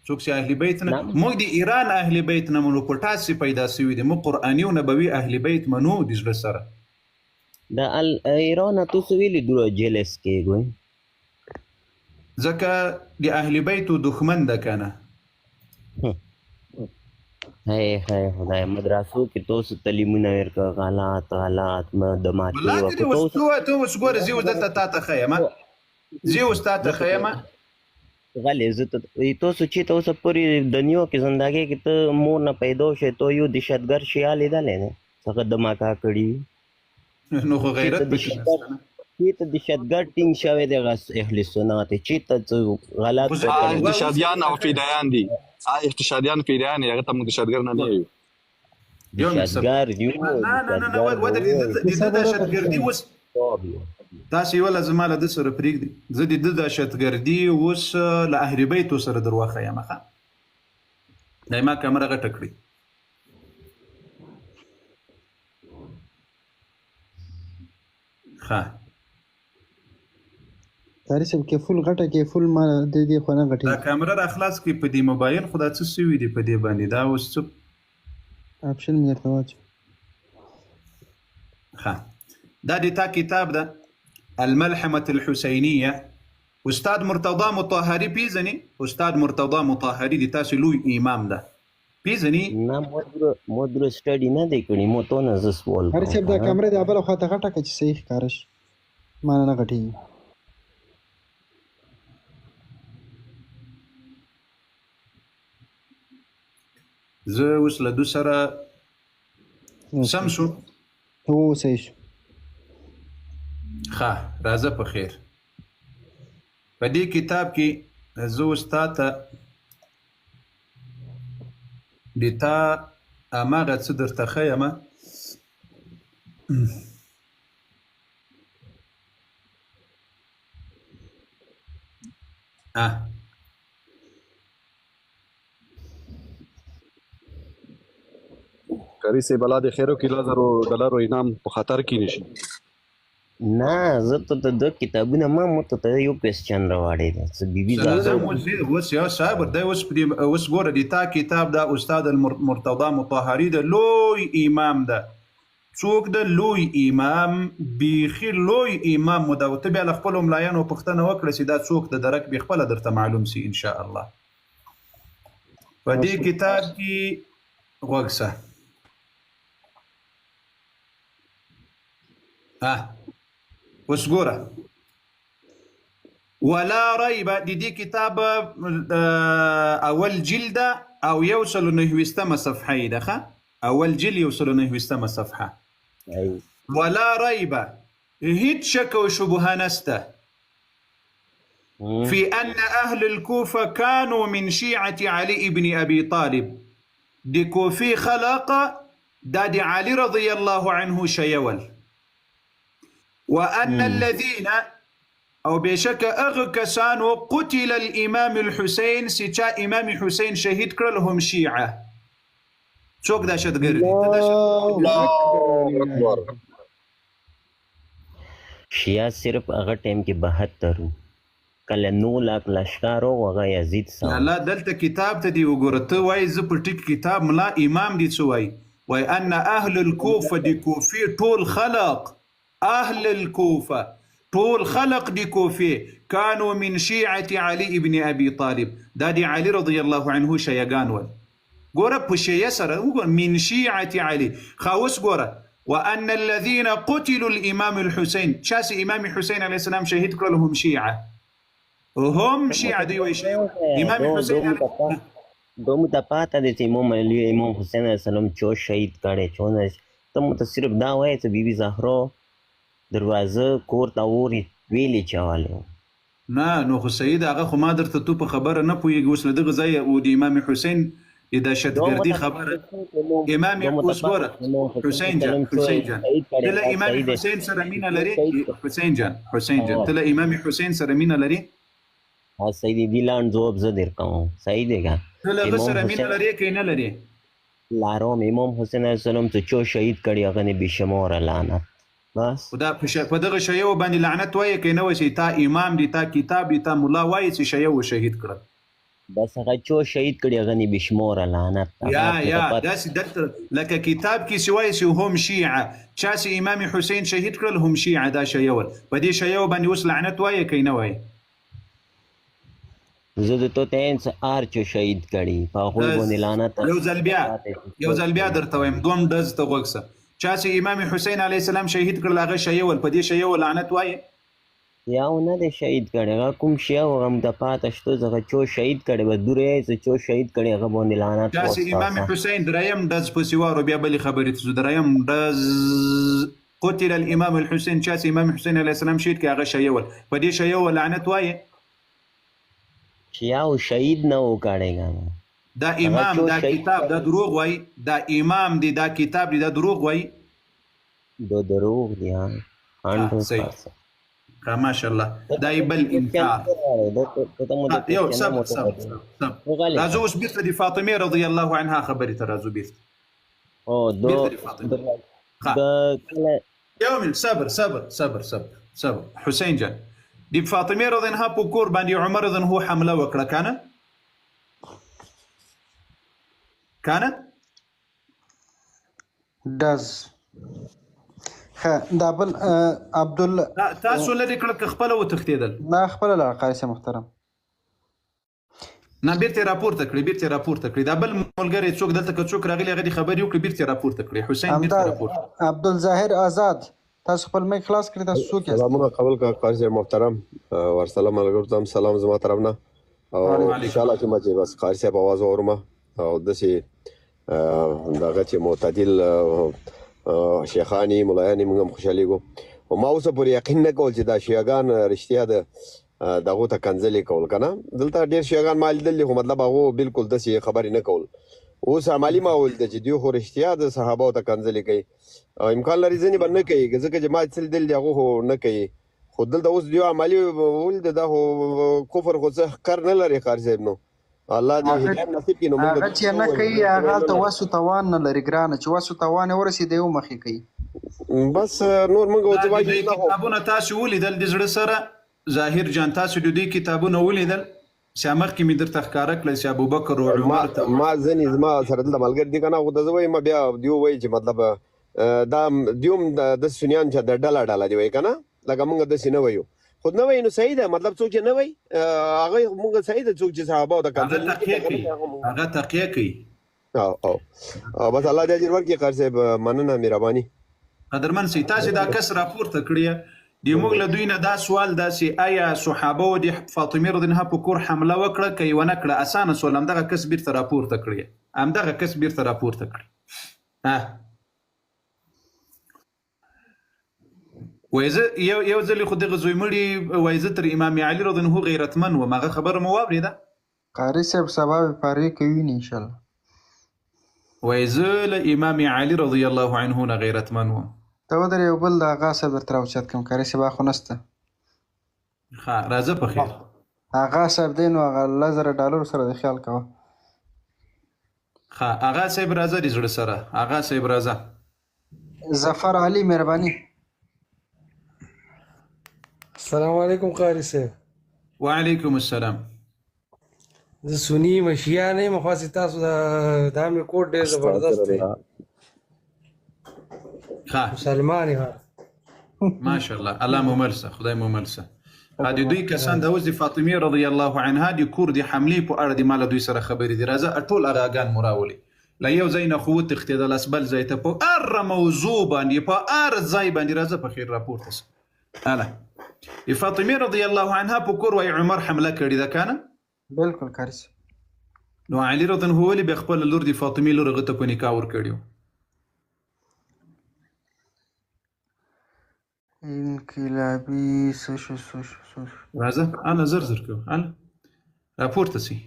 څوک چې اهل بیت نه نعم. موږ د ایران اهل بیت نه منو په ټاس پیدا سوي دي موږ قرآني او نبوي اهل بیت منو د زړه سره د ایران تاسو ویلي دوه جلس کېږئ ځکه د اهل بیتو دښمن ده که نه هی خدای مدرسو کې تاسو تعلیمونه ورکړه غلط د ماتې والله ته اوس ګوره زه اوس دلته تا ته ښیم زه اوس تا ته ښیم غلی زه تاسو چې تاسو پورې دنیا کې زندګۍ کې ته مور نه پیدا شې تو یو دهشتګرد شیا لیدلی دی څنګه دماکه کړي نو خو غیرت پکې نشته نه چېرته دهشتګرد ټینګ شوی دی اهل سنت چېرته څه غلط احتشادیان او فدایان دي احتشادیان فدایان هغه ته موږ دهشتګرد نه یو دهشتګرد یو نه ودرې د دهشتګردي اوس تاسې یوله زما له ده سره پرېږدي زه د ده دهشتګردي اوس له اهل بیتو سره در وښیم ښه دا ما کمره غټه کړي ښه تاري صاحب کې فل غټه کې فل ما د دې خو نه غټي دا کیمره را خلاص کړي په دې موبایل خو دا څه سوي دي په دې باندې دا اوس څه اپشن مې درته واچو ښه دا د تا کتاب ده الملحمة الحسینیه استاد مرتضی مطهري پیژني استاد مرتضی مطهري د تاسو لوی امام ده پیژني نه مودر سټډي نه دی کړی مو ته نه زه سوال تاري صاحب دا کیمره د بل خواته غټه کې چې صحیح ښکارش ما نه غټي زه اوس له دو سره سم شو هو صحیح شو ښه راځه په خیر په دې کتاب کې زه اوس تا ته د تا هماغه څه درته ښیم کاری سے بلا د خیرو کې $1,000 انعام په خطر کې نشي نه زه ته د کتابونه ما ته یو کوېسچن راوړی دی څه بیبي اوس یو صبر دی اوس ګوره د تا کتاب دا استاد مرتضی مطهري د لوی امام ده څوک د لوی امام بیخي لوی امام مو ده او ته بیا له خپلو ملایانو پوښتنه وکړه چې دا څوک د درک بې خپله درته معلوم سي انشاء الله په دې کتاب کې غوږ شه اوس ګوره ولا ریب د دې کتاب اول جلده او 109 صفحه یې ده ښه اول جلد 109 صفحه ولا ریب هیڅ شک او شبهه نسته في أن أهل الكوفة كانوا من شيعة علي بن أبي طالب دي كوفي خلق دادي علي رضي الله عنه شيول وأن الذين أو بشك أغكسانوا قتل الإمام الحسين سيتا إمام حسين شهيد كرلهم شيعة شوك دا شد قردي الله اکبر شیعه صرف هغه ټایم کې 72 کله 9 لاک لشکار او هغه یزید سره الله دلته کتاب ته دی وګوره ته وای ز په ټیک کتاب ملا امام دی څه وای ان اهل الكوفه دی کوفی ټول خلق اهل الكوفه طول خلق دي كوفي كانوا من شيعة علي بن أبي طالب دادي علي رضي الله عنه شيغان ول قورا بشي سر من شيعة علي خاوس قورا وأن الذين قتلوا الإمام الحسين شاس إمام حسين عليه السلام شهيد كلهم شيعة وهم شيعة دي ويشي إمام حسين دوم ته پاته دي چې امام علي امام حسین علیه السلام چو شهید کړي چون ته مت صرف دا وایي چې بیبي زهرا دروازه کور ته ورې ویلې چواله نه نو خو سید هغه خو ما درته تو په خبره نه پوهېږي اوس له دغه ځایه او د امام حسین د دهشتګردي خبره امام اوس ګوره حسین جان ته له امام حسین سره مینه لري حسین جان ته له امام حسین سره مینه لري ها سید دی لاند جواب زه درکوم صحیح دی ګا ته له سره مینه لري کې نه لري لارم امام حسین علیه السلام ته چو شهید کړي هغه نه بشمار لعنت بس خدا په دغه شیو باندې لعنت وایي کې نه وسی تا امام دی تا کتاب دی تا مولا وایي چې شیو شهید کړل بس هغه چو شهید کړي هغه نه بشموره لعنت یا داسې دلته لکه کتاب کې چې وایي چې هم شیعه چا چې امام حسین شهید کړل هم شیعه دا شیول په دې شیو باندې اوس لعنت وایي که نه وایي زه د توتین څه آرچو شهید کړي په هغوی باندې لعنت یو ځل بیا درته وایم دوم ډز ته غوږ شه چا چې امام حسین علیه السلام شهید کړل هغه شیول په دې شیو لعنت وایي یاو نه دی شهید کړی هغه کوم شی او هغه د پاته شته هغه چو شهید کړی به دوره یې چې چو شهید کړی هغه باندې لعنت چا چې امام حسین دریم ډز پسې وارو بیا بلې خبرې ته ځو دریم ډز قتل الامام الحسین چا چې امام حسین علیه السلام شهید کړي هغه شیول په دې شیو لعنت وایي یاو شهید نه و کړی دا امام دا کتاب دا دروغ وایي دا امام دی دا کتاب دی دا دروغ وایي دا دروغ دی ها 100% ماشاءالله دا بل انکار یو سب راځو اوس بیرته د فاطمه رضی الله عنها خبرې ته راځو بیرته یو من صبر حسین جان د فاطمه رضی الله عنها په کور باندې عمر رضی الله حمله وکړه کنه داز دا بل عبدالله تاسو لري کړه خپل و تختیدل نه خپل لا قایص محترم نه بیرته راپورته کړی دا بل ملګری څوک دلته که څوک راغلی هغه د خبرې وکړي بیرته راپورته کړی حسین بیرته راپورته عبدالظاهر آزاد تاسو خپل میک خلاص کړی تاسو څوک یاست سلامونه قبول کا قاضي محترم ورسلام علیکم تم سلام زما طرفنا او ان شاء الله چې ما بس قاضي صاحب आवाज اورم او دسي دغه چې معتدل شیخانی مولایانی موږ هم خوشحالیږو او ما اوس پورې یقین نه کول چې دا شیعاګان رښتیا دغه ته کنځلې کول کنه دلته ډېر شیعاګان مال دي خو مطلب هغه بالکل داسې خبرې نه کول اوس عملی ماحول د چې دوی خو رښتیا د صحابه ته کنځلې کوي امکان لري ځینې به نه کوي ځکه چې ما څل دل هغه خو نه کوي خو دلته اوس دوی عملی ول د کفر خو څه کار نه لري قاری صاحب نو الله دې هدایت نصیب کړي نو موږ چې نه کوي هغه ته وسو توان نه لري ګرانه چې وسو توان ورسېد یو مخې کوي بس نور موږ او ځوایي کتابونه تاسو ولیدل د زړه سره ظاهر جان تاسو د دې کتابونه ولیدل شامخ کې مې درته ښکارا کړل چې ابوبکر او عمر ته ما ځنې زما سره د ملګری دي کنه خو د زوی ما بیا دیو وای چې مطلب دا دیوم د سنیان چې د ډاله دی وای کنه لکه موږ د سینه وایو خود نه وای نو صحیح ده مطلب څوک چې نه وای هغه موږ صحیح ده څوک چې صحابه او د کنځل هغه تقیه کوي او بس الله دې اجر ورکړي قاری صاحب مننه مهرباني قدرمن سي تاسو دا کس راپورته کړی دی موږ له دوی نه دا سوال دا چې آیا صحابه او د فاطمه رضی الله په کور حمله وکړه کوي ونه کړه اسانه سوال همدغه کس بیرته راپورته کړی وایزه یو ځل خو دغه زوی مړي وایزه تر امام علي رضی الله غیرتمن و ماغه خبر مو واورېده قاری صاحب سبب پاره کوي ان شاء الله وایزه له امام علي رضی الله عنه نه غیرتمن و ته ودرې یو بل د هغه صبر تر اوچت کوم قاری صاحب خو نسته ها راځه په خیر هغه صاحب دی نو هغه $1000 سره د خیال کوه ها هغه صاحب راځه د زړه سره هغه صاحب راځه ظفر علي مهرباني السلام علیکم قاری صاحب وعلیکم السلام زه سنی مشیا نه یم خو تاسو دا مې کوټ ډېر زبردست دی ها مسلمان یم ماشاءالله الله مملسه خدای مملسه هادي دوی کسان د اوس د فاطمه رضی الله عنها د کور د حمله په اړه د مال دوی سره خبرې دي راځه ټول اغاګان مراولي لا یو ځای نه خو تختیدل اسبل ځای ته په ار موضوع باندې په ار ځای باندې راځه په خیر راپورته اله فاطمه رضی الله عنها په کور وای عمر حمله کړې ده کنه بالکل کارس نو علي رضی الله عنه به خپل لور د فاطمه لور غته په نکاح ور کړیو انقلابی سوشو راځه انا زر کو انا راپورته سي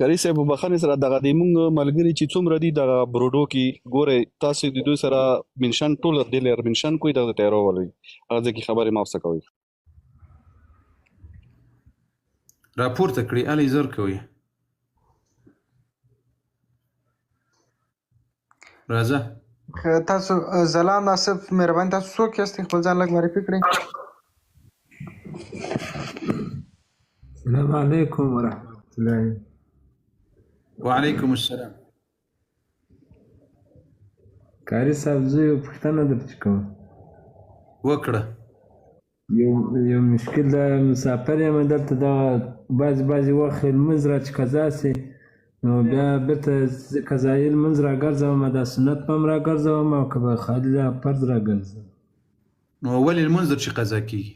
قاری صاحب بخښنې سره دغه د مونږ ملګری چې څومره دي دغه برودو کې ګوره تاسو د دوی سره منشن ټول د لیر منشن کوئی دغه تیرو ولوي هغه ځکه خبرې ما وسه کوي راپورته کړی علي زر کوي راځه تاسو زلان ناصف مهرباني تاسو څوک یاست خپل ځان لږ معرفي کړئ السلام علیکم ورحمۃ وعلیکم السلام. قاري صاحب زه یو پوښتنه درته کوم. وکړه. یو مشکل دا مسافر یم دلته دغه بعضې وخت لمونځ را چې قضا سي نو بیا بېرته قضایي لمونځ راګرځوم دا سنت به هم راګرځوم او که به خالي دا فرض راګرځوم نو ولې لمونځ در چې قضا کېږي؟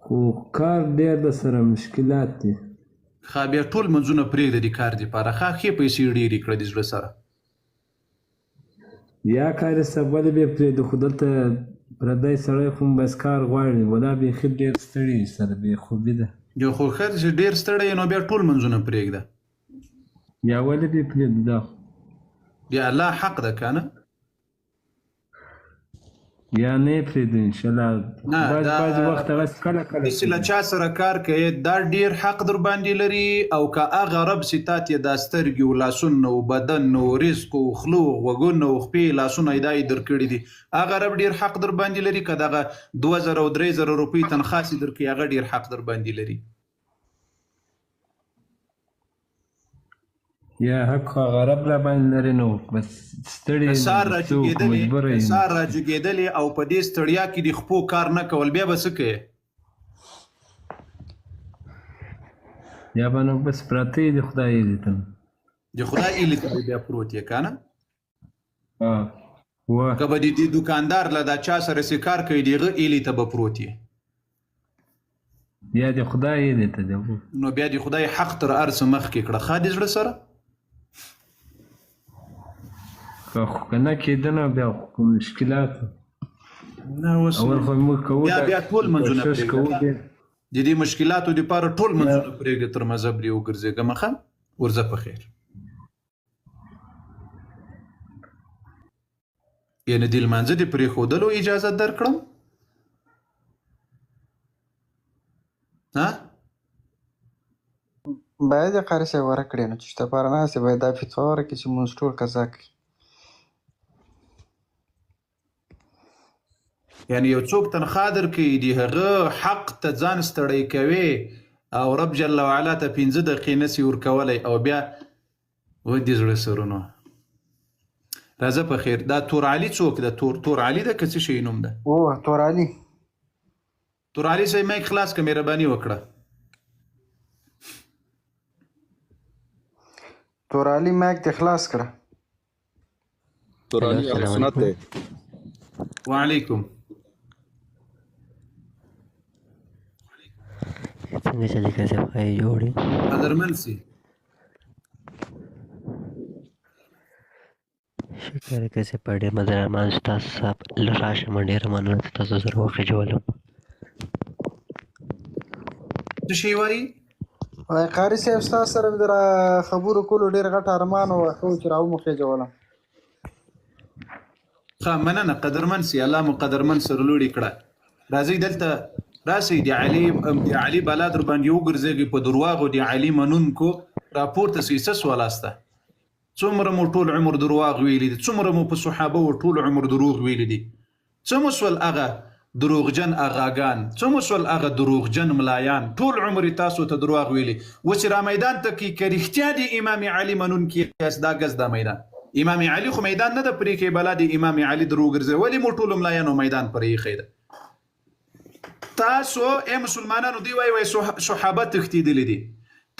خو کار ډېر درسره مشکلات دي. ښه بیا ټول لمونځونه پرېږده د کار دپاره ښه ښې پیسې ډېرې کړه د زړه سره. یا قاري صاحب ولې بیا پرېږدو خو دلته پردی سړی خو بس کار غواړي و دا بیخي ډېر ستړي سره بې خوبي ده. یو خو ښه چې ډېر ستړی یې نو بیا ټول لمونځونه پرېږده. یا ولې بیا پرېږدو دا خو د الله حق ده که نه؟ یا نه یې پرېږدو انشاءالله. بعضې وخت هغسې کله کله چې له چا سره کار کوې دا ډېر حق در باندې لري او که هغه رب چې تا ته دا سترګې و لاسونه و بدن و رزق و خوله و غوږونه و خپې لاسونه یې دا یې درکړي دي هغه رب ډېر حق در باندې لري که دغه 2000 او 3000 روپۍ تنخوا چې درکوي هغه ډېر حق در باندې لري. یا حق خو هغه رب را باندې لري نو بس ستړي سار راجګېدلې او په دې ستړیا کې د خپو کار نه کول بیا به څه کوې؟ یا به نو بس پراته یې د خدای ایلې ته د خدای ایلې ته بیا پروت یې که نه؟ که به د دوکاندار له دا چا سره چې کار کوي د هغه ایلې ته به پروت یې یا د خدای ایلې ته نو بیا د خدای حق تر هر څه مخکې کړه ښه د زړه سره. خو که نه کېده نو بیا خو مشکلات نه اوس بیا ټول لمونځونه پرېږده د دې مشکلاتو دپاره ټول لمونځونه پرېږده تر مذهب دې وګرځېږه مخه ورځه په خیر. یعنې د لمانځه د پرېښودلو اجازه درکړم باید یې قاري صاحب ورکړې نو چې دپاره ناست دی باید دا فتوا ورکړي چې مونځ ټول قضا کړي. یعنی یو څوک تنخوا درکوي د هغه حق ته ځان ستړی کوي او رب جل وعلا ته 15 دقیقې نسي ورکولی او بیا و د زړه سرونو راځه په خیر. دا تور علي څوک ده؟ تور علي ده که څه شی نوم ده؟ تور علي. تور علي صاحب مایک خلاص که مهرباني وکړه. تور علي مایک دې خلاص کړه. تور علي سنت دی. وعلیکم. څنګه چلے कैसे भाई जोड़ी قدرمن سي شکر कैसे पढ़े मदर अरमान उस्ताद साहब लराश मंडेर मानो तاسو سره وخت جوړم څه شی وایي؟ قاري صاحب ستاسو سره د خبرو کولو ډېر غټ ارمان و خو چې راومخې جوړم. ښه مننه قدرمن سي الله مو قدرمن سره لوړې کړه. راځئ دلته راسئ د علي بالا در باندې وګرځېږئ په درواغو د علي منونکو راپورته سئ څه سوالاسته څومره مو ټول عمر درواغ ویلي دي څومره مو په صحابه و ټول عمر دروغ ویلي دي څه مو سول هغه دروغجن اغاګان څه مو سول هغه دروغجن ملایان ټول عمر تاسو ته درواغ ویلي و چې را میدان ته کې که رښتیا د امام علي منونکي یاست دا ګز دا میدان امام علي خو میدان نه ده پرې کې بلا د امام علي دروغ ګرځي ولې مو ټولو ملایانو میدان پرې ایښی ده تاسو مسلمانانو دی وای صحابه تښتېدلي دي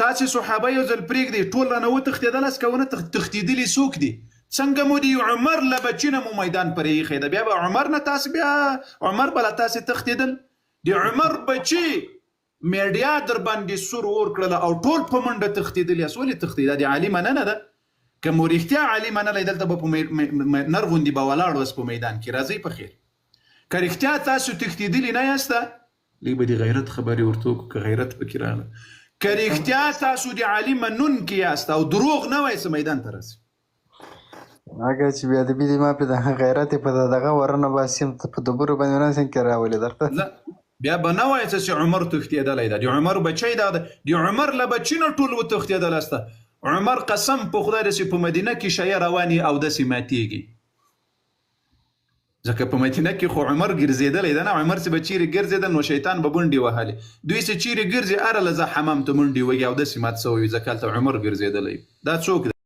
تاسو صحابه یو ځل پرېږدئ ټول رانه وتښتېدل که ونه تښتېدلي څوک دي څنګه مو د عمر له بچي نه مو میدان پرې ایښی ده بیا به عمر نه تاسو بیا عمر به له تاسې تښتېدل د عمر بچي میډیا در باندې سور اور کړله او ټول په منډه تښتېدلي یاست ولې تښتېده د علي مننه ده که مو رښتیا علي منلی دلته به په نر غوندې به ولاړ وس په میدان کې راځئ په خیر که رښتیا تاسو تښتېدلي نه یاسته لږ به د غیرت خبرې ورته وکړو که غیرت پکې راغله که رښتیا تاسو د علي منونکي یاست او دروغ نه وایي څه میدان ته راسئ هغه چې بېادبي دي ما پرې د غیرت یې په دغه ورنه باسي په دبرو باندې ونه څنګه راولي درته بیا به نه وایي چې عمر تښتېدلی ده د عمر بچی دا ده د عمر له بچي نه ټول وتښتېدلسته عمر قسم په خدای داسې په مدینه کې شیه رواني او داسې ماتېږي ځکه په مدینه کې خو عمر ګرځېدلی ده نه عمر چې به چیرې ګرځېدل نو شیطان به منډې وهلې دوی چې چیرې ګرځي هره لحظه حمام ته منډې وهي او داسې مات سوی وي ځکه هلته عمر ګرځېدلی دا څوک